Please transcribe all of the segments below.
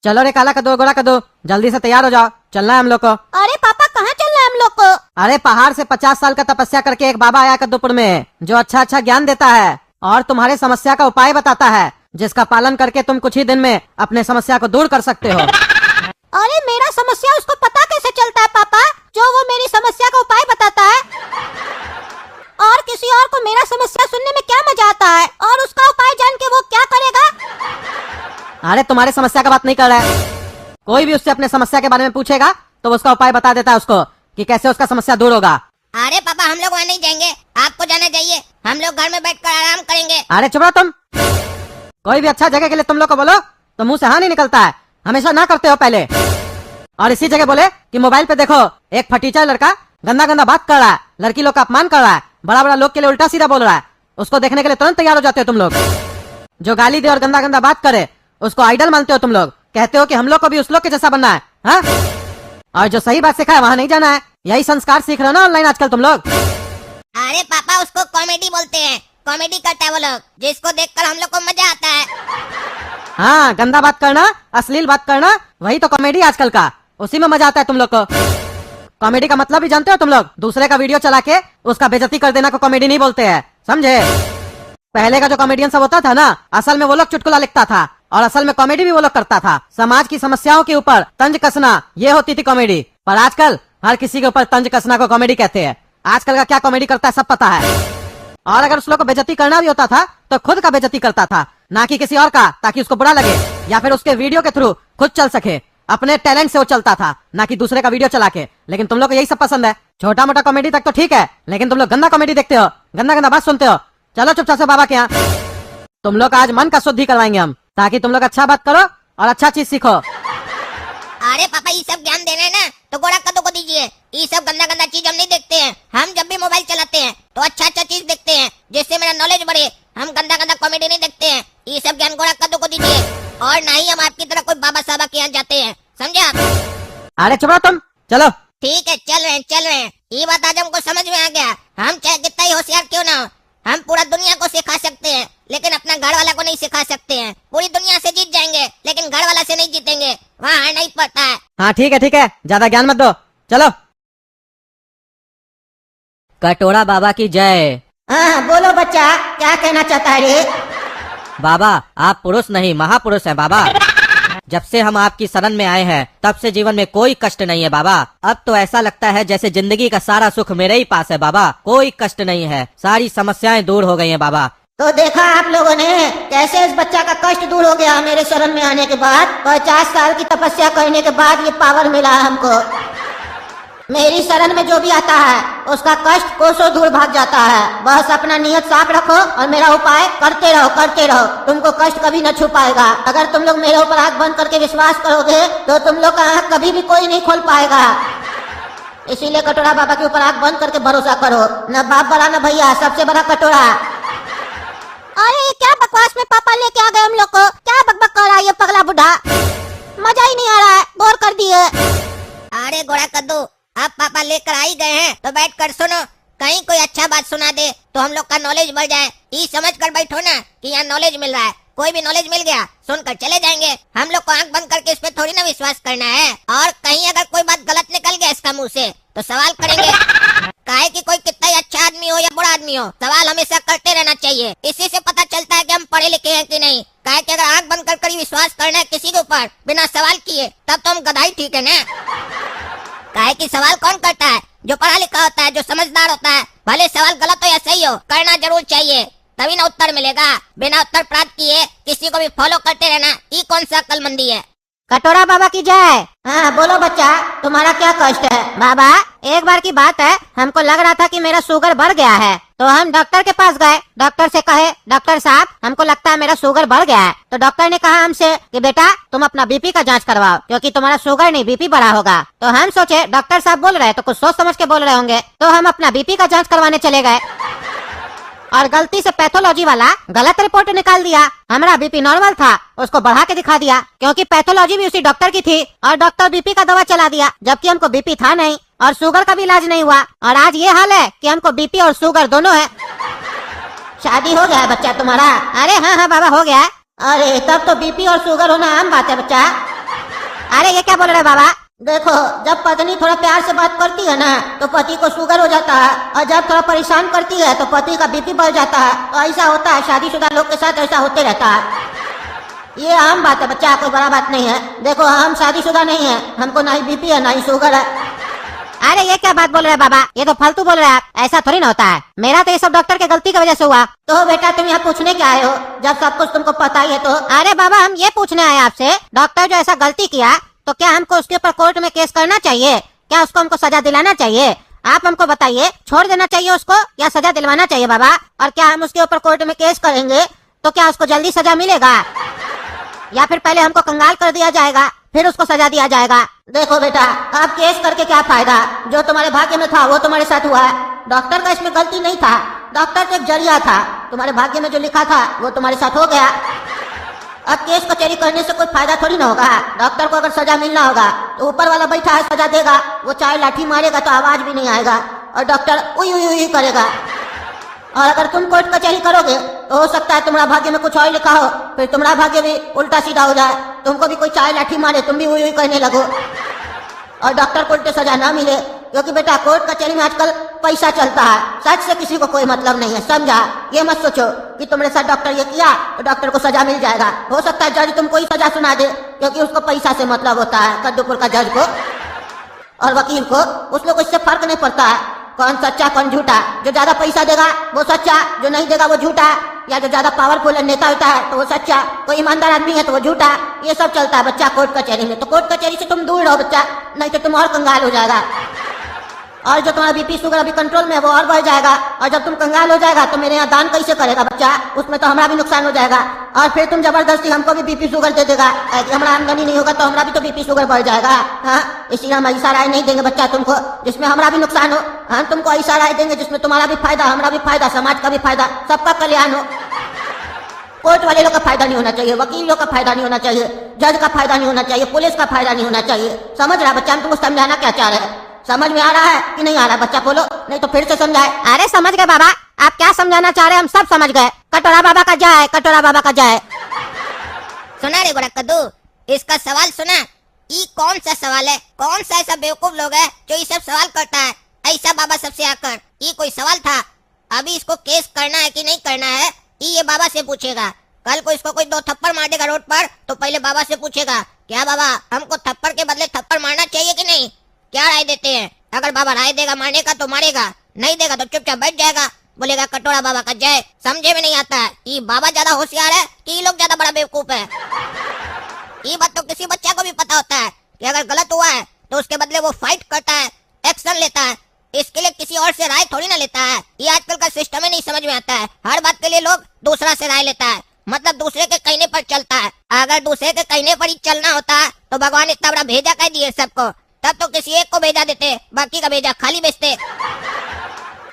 चलो रे काला कद्दू गोरा कद्दू, जल्दी से तैयार हो जाओ, चलना है हम लोग को। अरे पापा कहाँ चलना है हम लोग को? अरे पहाड़ से 50 साल का तपस्या करके एक बाबा आया कद्दूपुर में, जो अच्छा अच्छा ज्ञान देता है और तुम्हारे समस्या का उपाय बताता है, जिसका पालन करके तुम कुछ ही दिन में अपने समस्या को दूर कर सकते हो। अरे मेरा समस्या उसको पता कैसे चलता है पापा, जो वो मेरी समस्या का उपाय बताता है? और किसी और को मेरा समस्या सुनने में क्या मजा आता है, और उसका उपाय जान के वो क्या करेगा? अरे तुम्हारे समस्या का बात नहीं कर रहा है, कोई भी उससे अपने समस्या के बारे में पूछेगा तो उसका उपाय बता देता है उसको कि कैसे उसका समस्या दूर होगा। अरे पापा हम लोग वहाँ नहीं जाएंगे, आपको जाना चाहिए, हम लोग घर में बैठकर आराम करेंगे। अरे चुप रहो तुम, कोई भी अच्छा जगह के लिए तुम लोग को बोलो तो मुंह से हाँ नहीं निकलता है, हमेशा ना करते हो पहले। और इसी जगह बोले कि मोबाइल पे देखो एक फटीचा लड़का गंदा गंदा बात कर रहा है, लड़की लोग का अपमान कर रहा है, बड़ा बड़ा लोग के लिए उल्टा सीधा बोल रहा है, उसको देखने के लिए तुरंत तैयार हो जाते हो तुम लोग। जो गाली दे और गंदा गंदा बात करे उसको आइडल मानते हो तुम लोग, कहते हो कि हम लोग को भी उस लोग के जैसा बनना है, हाँ? और जो सही बात सिखाए वहाँ नहीं जाना है, यही संस्कार सीख रहे हो ना ऑनलाइन आजकल तुम लोग। अरे पापा उसको कॉमेडी बोलते हैं, कॉमेडी करता है वो लोग, जिसको देखकर हम लोग को मजा आता है। हाँ, गंदा बात करना, अश्लील बात करना, वही तो कॉमेडी आजकल का, उसी में मजा आता है तुम लोग को। कॉमेडी का मतलब भी जानते हो तुम लोग? दूसरे का वीडियो चला के उसका बेइज्जती कर देना को कॉमेडी नहीं बोलते हैं, समझे? पहले का जो कॉमेडियन सब होता था ना, असल में वो लोग चुटकुला लिखता था और असल में कॉमेडी भी वो लोग करता था। समाज की समस्याओं के ऊपर तंज कसना, ये होती थी कॉमेडी। पर आजकल हर किसी के ऊपर तंज कसना को कॉमेडी कहते हैं। आजकल का क्या कॉमेडी करता है सब पता है। और अगर उस लोग को बेइज्जती करना भी होता था तो खुद का बेइज्जती करता था, ना कि किसी और का, ताकि उसको बुरा लगे या फिर उसके वीडियो के थ्रू खुद चल सके। अपने टैलेंट से वो चलता था, ना कि दूसरे का वीडियो चला के। लेकिन तुम लोग को यही सब पसंद है, छोटा मोटा कॉमेडी तक तो ठीक है, लेकिन तुम लोग गंदा कॉमेडी देखते हो, गंदा गंदा बात सुनते हो। चलो चुपचाप से बाबा के यहाँ, तुम लोग आज मन का शुद्धि करवाएंगे हम, ताकि तुम लोग अच्छा बात करो और अच्छा चीज सीखो। अरे पापा ये सब ज्ञान दे रहे हैं ना, तो गोरा कद्दू को दीजिए। ये सब गंदा गंदा चीज हम नहीं देखते हैं, हम जब भी मोबाइल चलाते हैं तो अच्छा अच्छा चीज देखते हैं, जिससे मेरा नॉलेज बढ़े। हम गंदा गंदा कॉमेडी नहीं देखते हैं, ये सब ज्ञान गोरा कद्दू को दीजिए। और ना ही हम आपकी तरह कोई बाबा साहब के यहाँ जाते हैं, समझे आप? अरे चुप रहो तुम, चलो। ठीक है चल रहे हैं। ये बात आज हमको समझ में आ गया, हम चाहे कितना ही होशियार क्यों ना हो, हम पूरा दुनिया को सिखा सकते हैं, लेकिन अपना घर वाला को नहीं सिखा सकते हैं। पूरी दुनिया से जीत जाएंगे, लेकिन घर वाला से नहीं जीतेंगे, वहाँ हारना ही पड़ता है। हाँ ठीक है, ज्यादा ज्ञान मत दो, चलो। कटोरा बाबा की जय। हाँ बोलो बच्चा, क्या कहना चाहता है रे? बाबा आप पुरुष नहीं महापुरुष हैं बाबा। जब से हम आपकी शरण में आए हैं तब से जीवन में कोई कष्ट नहीं है बाबा। अब तो ऐसा लगता है जैसे जिंदगी का सारा सुख मेरे ही पास है बाबा, कोई कष्ट नहीं है, सारी समस्याएं दूर हो गई हैं बाबा। तो देखा आप लोगों ने कैसे इस बच्चा का कष्ट दूर हो गया मेरे शरण में आने के बाद। 50 साल की तपस्या करने के बाद ये पावर मिला हमको। मेरी शरण में जो भी आता है उसका कष्ट कोसों दूर भाग जाता है। बस अपना नियत साफ रखो और मेरा उपाय करते रहो, तुमको कष्ट कभी न छू पाएगा। अगर तुम लोग मेरे ऊपर आंख बंद करके विश्वास करोगे तो तुम लोग का आंख कभी भी कोई नहीं खोल पाएगा। इसीलिए कटोरा बाबा के ऊपर आंख बंद करके भरोसा करो, न बाप बड़ा न भैया, सबसे बड़ा कटोरा। अरे ये क्या बकवास में पापा लेके आ गए हम लोग को, क्या बकबक कर रहा है ये पगला बुढ़ा, मजा ही नहीं आ रहा है, बोर कर दिए। अरे गोरा कद्दू आप पापा लेकर आ ही गए हैं तो बैठ कर सुनो, कहीं कोई अच्छा बात सुना दे तो हम लोग का नॉलेज बढ़ जाए। ये समझ कर बैठो ना कि यहाँ नॉलेज मिल रहा है, कोई भी नॉलेज मिल गया सुनकर चले जाएंगे। हम लोग को आंख बंद करके इस पे थोड़ी ना विश्वास करना है। और कहीं अगर कोई बात गलत निकल गया इसका मुंह से तो सवाल करेंगे। काहे कि कोई कितना ही अच्छा आदमी हो या बुरा आदमी हो, सवाल हमेशा करते रहना चाहिए। इसी से पता चलता है कि हम पढ़े लिखे हैं कि नहीं। काहे कि अगर आंख बंद कर विश्वास करना है किसी के ऊपर बिना सवाल किए, तब तो हम गधाई ठीक है ना। काहे कि सवाल कौन करता है? जो पढ़ा लिखा होता है, जो समझदार होता है। भले सवाल गलत हो या सही हो, करना जरूर चाहिए, तभी ना उत्तर मिलेगा। बिना उत्तर प्राप्त किए किसी को भी फॉलो करते रहना, ये कौन सा अक्लमंदी है? कटोरा बाबा की जय। हाँ बोलो बच्चा, तुम्हारा क्या कष्ट है? बाबा एक बार की बात है, हमको लग रहा था कि मेरा शुगर बढ़ गया है, तो हम डॉक्टर के पास गए। डॉक्टर से कहे, डॉक्टर साहब हमको लगता है मेरा शुगर बढ़ गया है। तो डॉक्टर ने कहा हमसे कि बेटा तुम अपना बीपी का जांच करवाओ, क्योंकि तुम्हारा शुगर नहीं बीपी बढ़ा होगा। तो हम सोचे डॉक्टर साहब बोल रहे तो कुछ सोच समझ के बोल रहे होंगे, तो हम अपना बीपी का जाँच करवाने चले गए और गलती से पैथोलॉजी वाला गलत रिपोर्ट निकाल दिया। हमारा बीपी नॉर्मल था, उसको बढ़ा के दिखा दिया, क्योंकि पैथोलॉजी भी उसी डॉक्टर की थी। और डॉक्टर बीपी का दवा चला दिया, जबकि हमको बीपी था नहीं और शुगर का भी इलाज नहीं हुआ। और आज ये हाल है कि हमको बीपी और शुगर दोनों है। शादी हो गया है बच्चा तुम्हारा? अरे हाँ बाबा हो गया है। अरे तब तो बीपी और शुगर होना आम बात है बच्चा। अरे ये क्या बोल रहे बाबा? देखो, जब पत्नी थोड़ा प्यार से बात करती है ना तो पति को शुगर हो जाता है, और जब थोड़ा परेशान करती है तो पति का बीपी बढ़ जाता है। तो ऐसा होता है, शादीशुदा लोग के साथ ऐसा होते रहता है। ये आम बात है बच्चा, कोई बड़ा बात नहीं है। देखो, हम शादीशुदा नहीं है, हमको ना ही बीपी है ना ही शुगर है। अरे ये क्या बात बोल रहे हैं बाबा? ये तो फालतू बोल रहे हैं आप, ऐसा थोड़ी ना होता है। मेरा तो ये सब डॉक्टर के गलती की वजह से हुआ। तो बेटा, तुम यहाँ पूछने क्या आए हो जब सब कुछ तुमको पता ही है? तो अरे बाबा, हम ये पूछने आए आपसे, डॉक्टर जो ऐसा गलती किया तो क्या हमको उसके ऊपर कोर्ट में केस करना चाहिए? क्या उसको हमको सजा दिलाना चाहिए? आप हमको बताइए, छोड़ देना चाहिए उसको या सजा दिलवाना चाहिए बाबा? और क्या हम उसके ऊपर कोर्ट में केस करेंगे तो क्या उसको जल्दी सजा मिलेगा, या फिर पहले हमको कंगाल कर दिया जाएगा फिर उसको सजा दिया जाएगा? देखो बेटा, आप केस करके क्या फायदा? जो तुम्हारे भाग्य में था वो तुम्हारे साथ हुआ है। डॉक्टर का इसमें गलती नहीं था, डॉक्टर तो एक जरिया था। तुम्हारे भाग्य में जो लिखा था वो तुम्हारे साथ हो गया। अब केस कचहरी करने से कोई फायदा थोड़ी ना होगा। डॉक्टर को अगर सजा मिलना होगा तो ऊपर वाला बैठा है, सजा देगा। वो चाहे लाठी मारेगा तो आवाज भी नहीं आएगा और डॉक्टर उई उई उई करेगा। और अगर तुम कोर्ट कचहरी करोगे तो हो सकता है तुम्हारा भाग्य में कुछ और लिखा हो, फिर तुम्हारा भाग्य भी उल्टा सीधा हो जाए। तुमको भी कोई चाय लाठी मारे, तुम भी उई उई करने लगो और डॉक्टर को उल्टे सजा ना मिले। क्योंकि बेटा, कोर्ट कचहरी में आजकल पैसा चलता है, सच से किसी को कोई मतलब नहीं है, समझा? ये मत सोचो कि तुम्हारे साथ डॉक्टर ये किया तो डॉक्टर को सजा मिल जाएगा। हो सकता है जज तुमको ही सजा सुना दे, क्योंकि उसको पैसा से मतलब होता है, कद्दूपुर का जज को और वकील को। उस लोग को इससे फर्क नहीं पड़ता है कौन सच्चा कौन झूठा। जो ज्यादा पैसा देगा वो सच्चा, जो नहीं देगा वो झूठा, या जो ज्यादा पावरफुल नेता होता है तो वो सच्चा, कोई ईमानदार आदमी है तो वो झूठा। ये सब चलता है बच्चा कोर्ट कचहरी में। तो कोर्ट कचहरी से तुम दूर रहो बच्चा, नहीं तो तुम और कंगाल हो जाएगा। और जो तुम्हारा बीपी शुगर अभी कंट्रोल में है वो और बढ़ जाएगा। और जब तुम कंगाल हो जाएगा तो मेरे यहाँ दान कैसे करेगा बच्चा? उसमें तो हमारा भी नुकसान हो जाएगा। और फिर तुम जबरदस्ती हमको भी बीपी शुगर दे देगा। हमारा आमदनी नहीं होगा तो हमारा भी तो बीपी शुगर बढ़ जाएगा। हाँ, इसलिए हम ऐसा राय नहीं देंगे बच्चा तुमको जिसमें हमारा भी नुकसान हो। हम तुमको ऐसा राय देंगे जिसमें तुम्हारा भी फायदा, हमारा भी फायदा, समाज का भी फायदा, सबका कल्याण हो। कोर्ट वाले लोग का फायदा नहीं होना चाहिए, वकील लोग का फायदा नहीं होना चाहिए, जज का फायदा नहीं होना चाहिए, पुलिस का फायदा नहीं होना चाहिए। समझ रहा बच्चा? हम तुमको समझाना क्या चाह रहे हैं, समझ में आ रहा है कि नहीं आ रहा? बच्चा बोलो, नहीं तो फिर से समझाए। अरे समझ गए बाबा, आप क्या समझाना चाह रहे हैं हम सब समझ गए। कटोरा बाबा का जय, कटोरा बाबा का जय। सुना रे गोरा कद्दू, इसका सवाल सुना। ये कौन सा सवाल है? कौन सा ऐसा बेवकूफ लोग है जो ये सब सवाल करता है ऐसा बाबा सबसे आकर? ये कोई सवाल था? अभी इसको केस करना है कि नहीं करना है ये बाबा से पूछेगा। कल को इसको कोई 2 थप्पड़ मार देगा रोड पर तो पहले बाबा से पूछेगा, क्या बाबा हमको थप्पड़ के बदले थप्पड़ मारना चाहिए कि नहीं? क्या राय देते हैं? अगर बाबा राय देगा मारने का तो मारेगा, नहीं देगा तो चुपचाप बैठ जाएगा, बोलेगा कटोरा बाबा का जय। समझे में नहीं आता है ये बाबा ज्यादा होशियार है कि ये लोग ज्यादा बड़ा बेवकूफ है? ये बात तो किसी बच्चा को भी पता होता है कि अगर गलत हुआ है तो उसके बदले वो फाइट करता है, एक्शन लेता है। इसके लिए किसी और से राय थोड़ी ना लेता है। ये आजकल का सिस्टम ही नहीं समझ में आता है। हर बात के लिए लोग दूसरा से राय लेता है, मतलब दूसरे के कहने पर चलता है। अगर दूसरे के कहने पर ही चलना होता तो भगवान इतना बड़ा भेजा कह दिए सबको, तब तो किसी एक को भेजा देते, बाकी का भेजा खाली बेचते।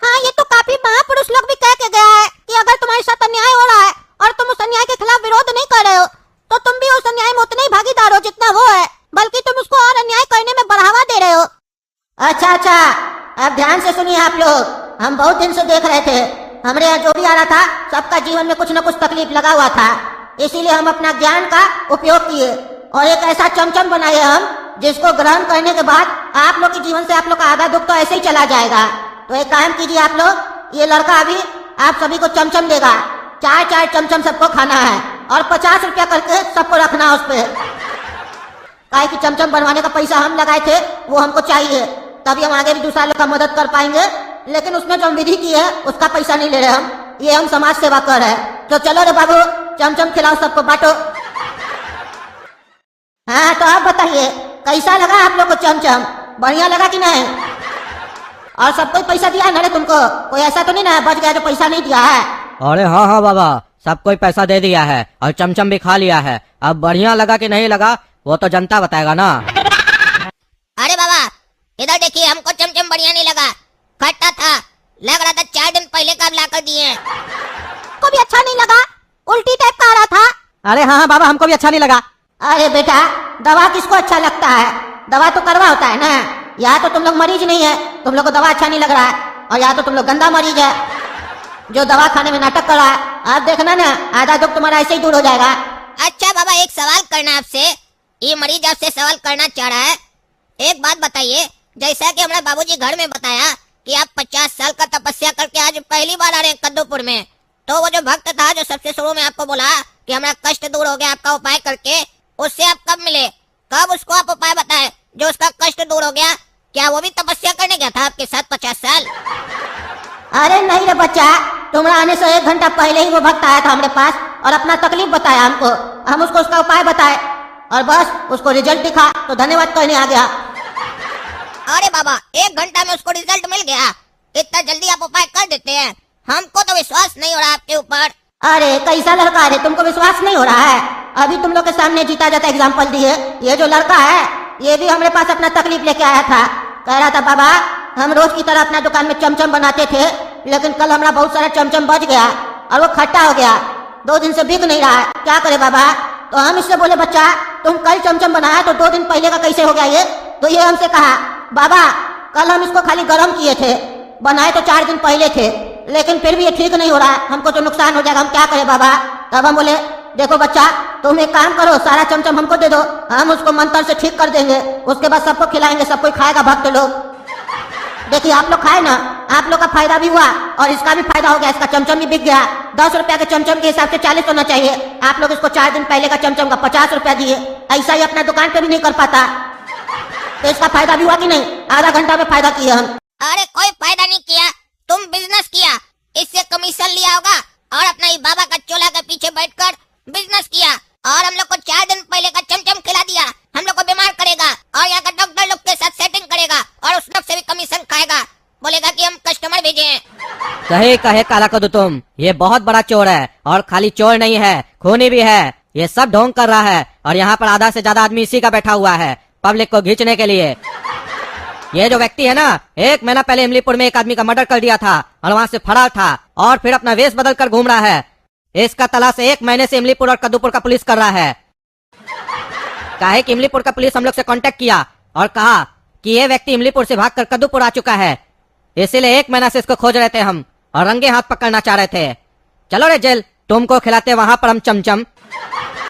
हाँ, ये तो काफी महापुरुष लोग भी कह के गया है कि अगर तुम्हारे साथ अन्याय हो रहा है और तुम उस अन्याय के खिलाफ विरोध नहीं कर रहे हो तो तुम भी उस अन्याय में उतने ही भागीदार हो जितना वो है, बल्कि तुम उसको और अन्याय करने में बढ़ावा दे रहे हो। अच्छा, अब ध्यान से सुनिए आप लोग। हम बहुत दिन से देख रहे थे, हमारे यहाँ जो भी आ रहा था सबका जीवन में कुछ न कुछ तकलीफ लगा हुआ था। इसीलिए हम अपना ज्ञान का उपयोग किए और एक ऐसा चमचम बनाए हम जिसको ग्रहण करने के बाद आप लोग के जीवन से आप लोग का आधा दुख तो ऐसे ही चला जाएगा। तो एक काम कीजिए आप लोग, ये लड़का अभी आप सभी को चमचम देगा। 4 चमचम सबको खाना है और 50 रुपया करके सबको रखना है उस पे। काहे कि चमचम बनवाने का पैसा हम लगाए थे वो हमको चाहिए, तभी हम आगे भी दूसरा लोग का मदद कर पाएंगे। लेकिन उसमें जो हम विधि की है उसका पैसा नहीं ले रहे हम, ये हम समाज सेवा कर रहे हैं। तो चलो रे बाबू, चमचम खिलाओ, सबको बांटो। हाँ, तो आप बताइए कैसा लगा आप लोग को चमचम? बढ़िया लगा कि नहीं? और सबको पैसा दिया है ना रे तुमको? कोई ऐसा तो नहीं ना बच गया जो पैसा नहीं दिया है? अरे हाँ हाँ बाबा, सबको पैसा दे दिया है और चमचम भी खा लिया है। अब बढ़िया लगा कि नहीं लगा वो तो जनता बताएगा ना। अरे बाबा इधर देखिए, हमको चमचम बढ़िया नहीं लगा, खट्टा था, लग रहा था 4 दिन पहले का ला कर दिए। को भी अच्छा नहीं लगा, उल्टी टाइप का आ रहा था। अरे हाँ हाँ बाबा, हमको भी अच्छा नहीं लगा। अरे बेटा, दवा किसको अच्छा लगता है? दवा तो करवा होता है ना। या तो तुम लोग मरीज नहीं है, तुम लोग को दवा अच्छा नहीं लग रहा है, और या तो तुम लोग गंदा मरीज है जो दवा खाने में नाटक कर रहा है। आप देखना ना, आधा दुख तुम्हारा ऐसे ही दूर हो जाएगा। अच्छा बाबा, एक सवाल करना आपसे, ये मरीज आपसे सवाल करना चाह रहा है। एक बात बताइए, जैसा कि हमारे बाबूजी घर में बताया कि आप 50 साल का तपस्या करके आज पहली बार आ रहे हैं कद्दूपुर में, तो वो जो भक्त था जो सबसे शुरू में आपको बोला कि हमारा कष्ट दूर हो गया आपका उपाय करके, उससे आप कब मिले, कब उसको आप उपाय बताए जो उसका कष्ट दूर हो गया? क्या वो भी तपस्या करने गया था आपके साथ 50 साल? अरे नहीं रे बच्चा, तुम्हारा आने से 1 घंटा पहले ही वो भक्त आया था हमारे पास और अपना तकलीफ बताया हमको। हम उसको उसका उपाय बताए और बस उसको रिजल्ट दिखा तो धन्यवाद कहने आ गया। अरे बाबा, 1 घंटा में उसको रिजल्ट मिल गया? इतना जल्दी आप उपाय कर देते हैं? हमको तो विश्वास नहीं हो रहा आपके ऊपर। अरे कैसा लड़का है, तुमको विश्वास नहीं हो रहा है? अभी तुम लोग के सामने जीता जाता एग्जाम्पल दिए। ये जो लड़का है ये भी हमारे पास अपना तकलीफ लेके आया था। कह रहा था बाबा हम रोज की तरह अपना दुकान में चमचम बनाते थे, लेकिन कल हमारा बहुत सारा चमचम बच गया और वो खट्टा हो गया, 2 दिन से बिक नहीं रहा है, क्या करे बाबा? तो हम इससे बोले बच्चा तुम कल चमचम बनाया तो 2 दिन पहले का कैसे हो गया ये? तो ये हमसे कहा बाबा कल हम इसको खाली गर्म किए थे, बनाए तो 4 दिन पहले थे, लेकिन फिर भी ये ठीक नहीं हो रहा है, हमको तो नुकसान हो जाएगा, हम क्या करें बाबा? तब हम बोले देखो बच्चा तुम एक काम करो, सारा चमचम हमको दे दो, हम उसको मंत्र से ठीक कर देंगे, उसके बाद सबको खिलाएंगे, सब कोई खाएगा भक्त लोग। देखिए आप लोग खाए ना, आप लोग का फायदा भी हुआ और इसका भी फायदा हो गया, इसका चमचम भी बिक गया। 10 रुपया के चमचम के हिसाब से 40 होना चाहिए, आप लोग इसको 4 दिन पहले का चमचम का 50 रुपया दिए, ऐसा ही अपना दुकान पे भी नहीं कर पाता, तो इसका फायदा भी हुआ कि नहीं? आधा घंटा में फायदा किया हम। अरे कोई फायदा नहीं किया, तुम बिजनेस किया, इससे कमीशन लिया होगा और अपना ये बाबा का चोला के पीछे बैठकर बिजनेस किया और हम लोग को 4 दिन पहले का चमचम खिला दिया। हम लोग को बीमार करेगा और यहाँ का डॉक्टर लोग के साथ सेटिंग करेगा और उस लोग से भी कमीशन खाएगा, बोलेगा कि हम कस्टमर भेजे हैं। कहे कहे काला कद्दू तुम, ये बहुत बड़ा चोर है और खाली चोर नहीं है, खूनी भी है। ये सब ढोंग कर रहा है और यहाँ पर आधा से ज्यादा आदमी इसी का बैठा हुआ है पब्लिक को घींचने के लिए। ये जो व्यक्ति है ना, 1 महीना पहले इमलीपुर में एक आदमी का मर्डर कर दिया था और वहाँ से फरार था और फिर अपना वेश बदल कर घूम रहा है। इसका तलाश 1 महीने से इमलीपुर और कद्दूपुर का पुलिस कर रहा है। काहे कि इमलीपुर का पुलिस हम लोग से कांटेक्ट किया और कहा कि ये व्यक्ति इमलीपुर से भागकर कद्दूपुर आ चुका है, इसीलिए 1 महीना से इसको खोज रहे थे हम और रंगे हाथ पकड़ना चाह रहे थे। चलो रे जेल, तुमको खिलाते वहां पर हम चमचम।